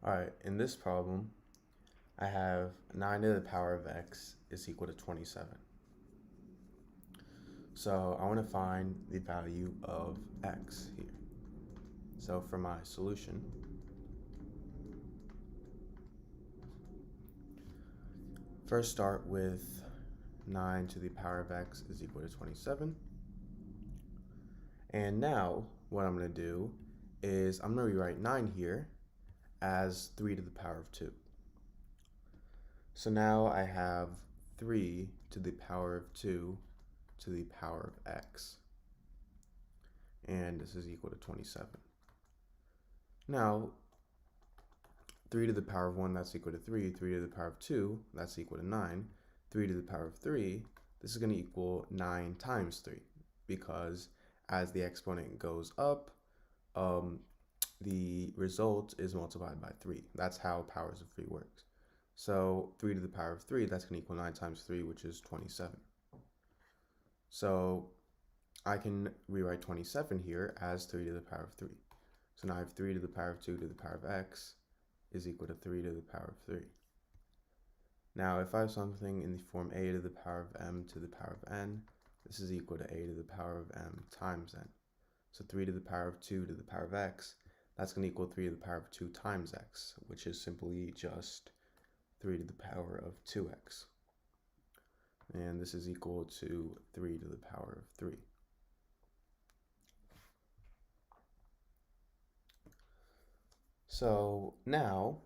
Alright, in this problem, I have 9 to the power of x is equal to 27. So I want to find the value of x here. So for my solution, first start with 9 to the power of x is equal to 27. And now what I'm going to do is I'm going to rewrite 9 here as 3 to the power of 2. So now I have 3 to the power of 2 to the power of x. And this is equal to 27. Now, 3 to the power of 1, that's equal to 3. 3 to the power of 2, that's equal to 9. 3 to the power of 3, this is going to equal 9 times 3, because as the exponent goes up, the result is multiplied by 3. That's how powers of 3 works. So 3 to the power of 3, that's going to equal 9 times 3, which is 27. So I can rewrite 27 here as 3 to the power of 3. So now I have 3 to the power of 2 to the power of x is equal to 3 to the power of 3. Now if I have something in the form a to the power of m to the power of n, this is equal to a to the power of m times n. So 3 to the power of 2 to the power of x, that's going to equal 3 to the power of 2 times x, which is simply just 3 to the power of 2x. And this is equal to 3 to the power of 3. So now,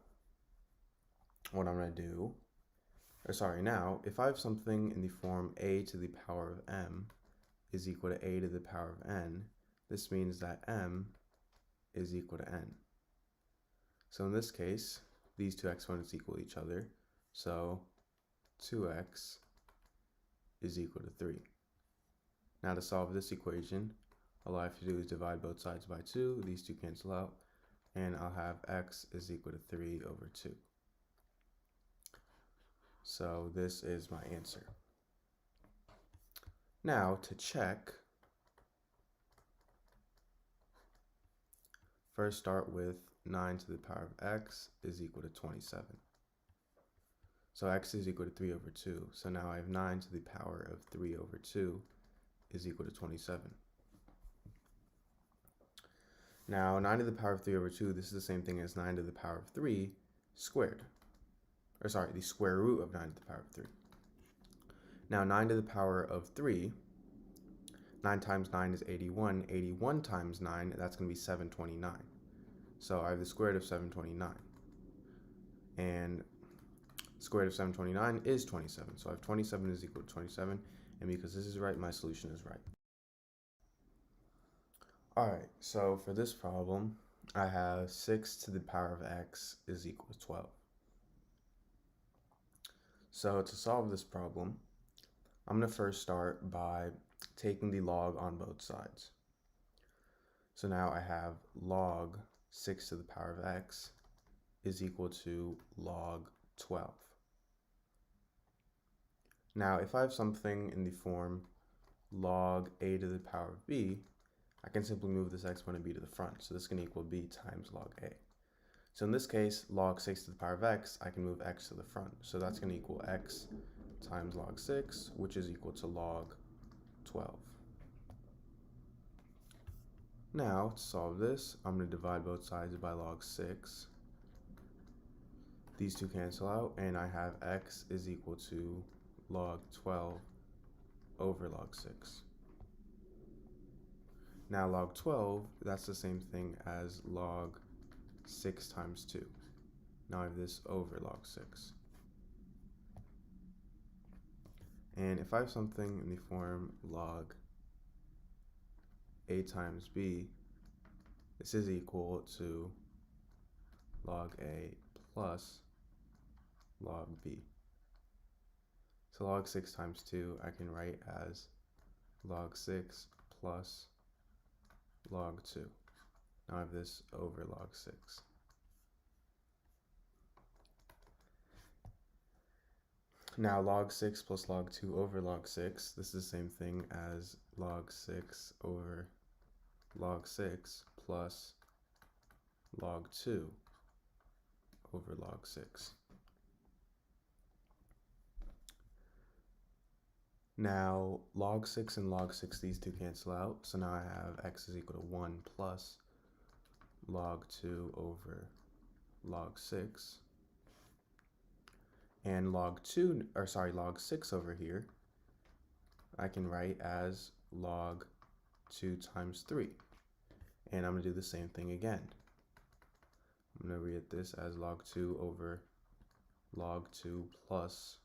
what I'm going to do, now, if I have something in the form a to the power of m is equal to a to the power of n, this means that m is equal to n. So in this case, these two exponents equal each other, so 2x is equal to 3. Now to solve this equation, all I have to do is divide both sides by 2, these two cancel out, and I'll have x is equal to 3 over 2. So this is my answer. Now to check, first start with 9 to the power of x is equal to 27. So x is equal to 3 over 2. So now I have 9 to the power of 3 over 2 is equal to 27. Now 9 to the power of 3 over 2, this is the same thing as 9 to the power of 3 squared. Or sorry, the square root of 9 to the power of 3. Now 9 to the power of 3, 9 times 9 is 81. 81 times 9, that's going to be 729. So I have the square root of 729. And square root of 729 is 27. So I have 27 is equal to 27. And because this is right, my solution is right. Alright, so for this problem, I have 6 to the power of x is equal to 12. So to solve this problem, I'm going to first start by taking the log on both sides. So now I have log 6 to the power of x is equal to log 12. Now if I have something in the form log a to the power of b, I can simply move this exponent b to the front. So this is going to equal b times log a. So in this case, log 6 to the power of x, I can move x to the front. So that's going to equal x times log 6, which is equal to log 12. Now, to solve this, I'm going to divide both sides by log 6. These two cancel out, and I have x is equal to log 12 over log 6. Now log 12, that's the same thing as log 6 times 2. Now I have this over log 6. And if I have something in the form log a times b, this is equal to log a plus log b. So log 6 times 2 I can write as log 6 plus log 2. Now I have this over log 6. Now log 6 plus log 2 over log 6, this is the same thing as log 6 over log 6 plus log 2 over log 6. Now, log 6 and log 6, these two cancel out. So now I have x is equal to 1 plus log 2 over log 6. And log 6 over here, I can write as log 2 times 3. And I'm going to do the same thing again. I'm going to read this as log 2 over log 2 plus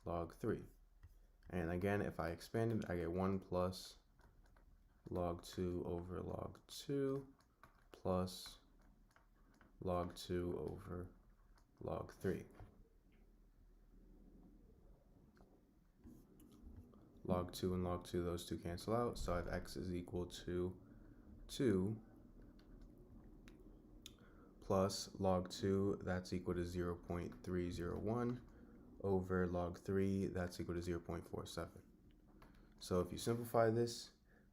log 3. And again, if I expand it, I get 1 plus log 2 over log 2 plus log 2 over log 3. Log 2 and log 2, those two cancel out, so I have x is equal to 2 plus log 2, that's equal to 0.301 over log 3, that's equal to 0.47. So if you simplify this,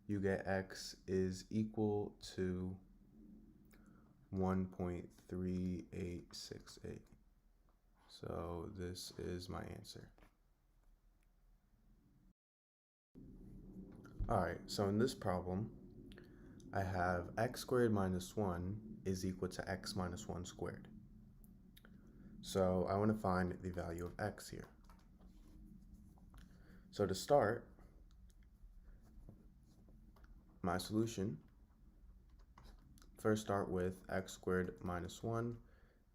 you get x is equal to 1.3868. So this is my answer. Alright, so in this problem, I have x squared minus 1 is equal to x minus 1 squared. So I want to find the value of x here. So to start, my solution, first start with x squared minus 1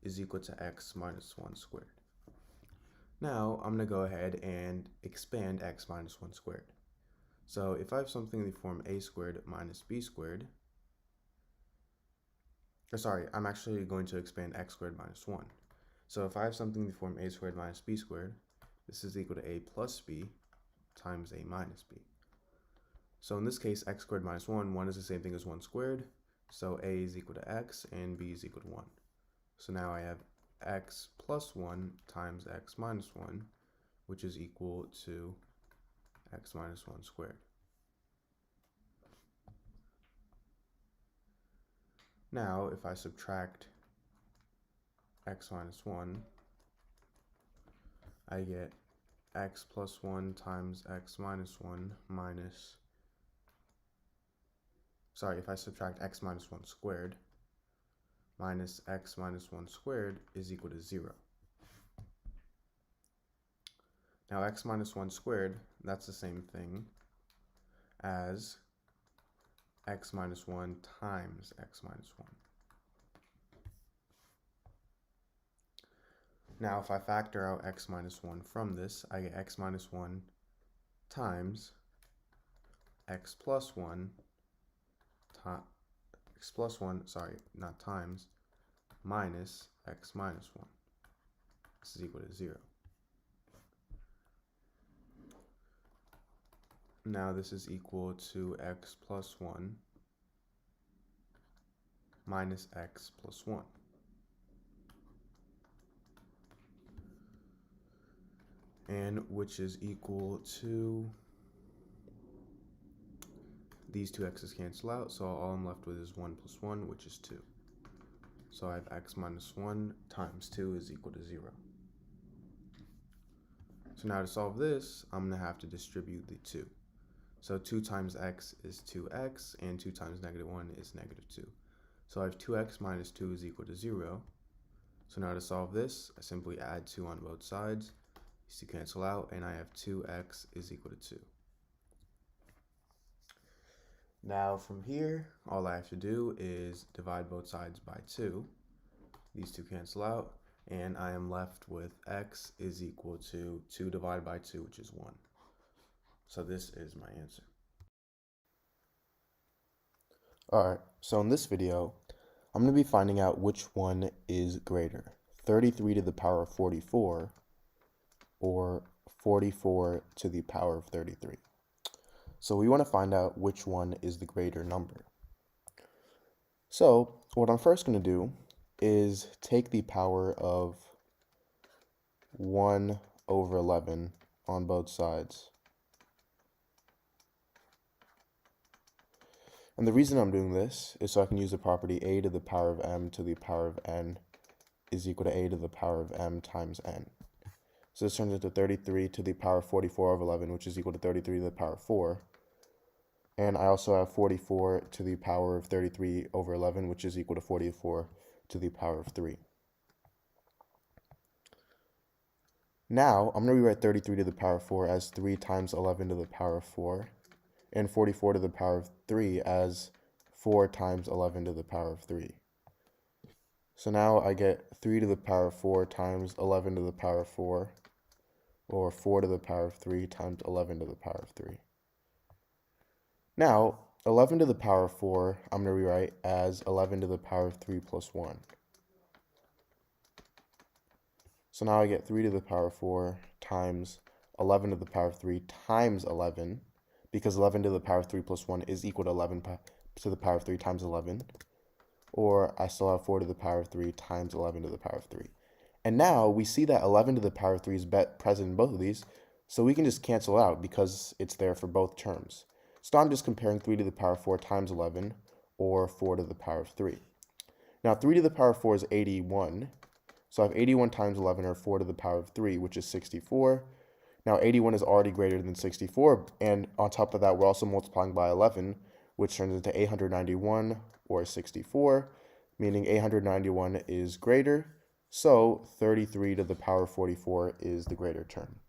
is equal to x minus 1 squared. Now I'm going to go ahead and expand x minus 1 squared. So if I have something in the form a squared minus b squared, I'm actually going to expand x squared minus 1. So if I have something in the form a squared minus b squared, this is equal to a plus b times a minus b. So in this case, x squared minus 1 is the same thing as 1 squared. So a is equal to x and b is equal to 1. So now I have x plus 1 times x minus 1, which is equal to x minus 1 squared. Now, if I subtract x minus 1, I get x plus 1 times x minus 1 minus, if I subtract x minus 1 squared minus x minus 1 squared is equal to 0. Now x minus 1 squared, that's the same thing as x minus 1 times x minus 1. Now if I factor out x minus 1 from this, I get x minus 1 times x plus 1 minus x minus 1. This is equal to 0. Now this is equal to x plus 1 minus x plus 1. And which is equal to, these two x's cancel out, so all I'm left with is 1 plus 1, which is 2. So I have x minus 1 times 2 is equal to 0. So now to solve this, I'm going to have to distribute the 2. So 2 times x is 2x, and 2 times negative 1 is negative 2. So I have 2x minus 2 is equal to 0. So now to solve this, I simply add 2 on both sides. These two cancel out, and I have 2x is equal to 2. Now from here, all I have to do is divide both sides by 2. These two cancel out, and I am left with x is equal to 2 divided by 2, which is 1. So this is my answer. Alright, so in this video, I'm going to be finding out which one is greater, 33 to the power of 44 or 44 to the power of 33. So we want to find out which one is the greater number. So what I'm first going to do is take the power of 1 over 11 on both sides. And the reason I'm doing this is so I can use the property a to the power of m to the power of n is equal to a to the power of m times n. So this turns into 33 to the power 44 over 11, which is equal to 33 to the power 4. And I also have 44 to the power of 33 over 11, which is equal to 44 to the power of 3. Now, I'm going to rewrite 33 to the power of 4 as 3 times 11 to the power of 4, and 44 to the power of 3 as 4 times 11 to the power of 3. So now I get 3 to the power of 4 times 11 to the power of 4, or 4 to the power of 3 times 11 to the power of 3. Now, 11 to the power of 4, I'm going to rewrite as 11 to the power of 3 plus 1. So now I get 3 to the power of 4 times 11 to the power of 3 times 11, because 11 to the power of 3 plus 1 is equal to 11 to the power of 3 times 11. Or I still have 4 to the power of 3 times 11 to the power of 3. And now we see that 11 to the power of 3 is present in both of these, so we can just cancel out because it's there for both terms. So I'm just comparing 3 to the power of 4 times 11, or 4 to the power of 3. Now 3 to the power of 4 is 81, so I have 81 times 11, or 4 to the power of 3, which is 64. Now 81 is already greater than 64, and on top of that we're also multiplying by 11, which turns into 891, or 64, meaning 891 is greater, so 33 to the power of 44 is the greater term.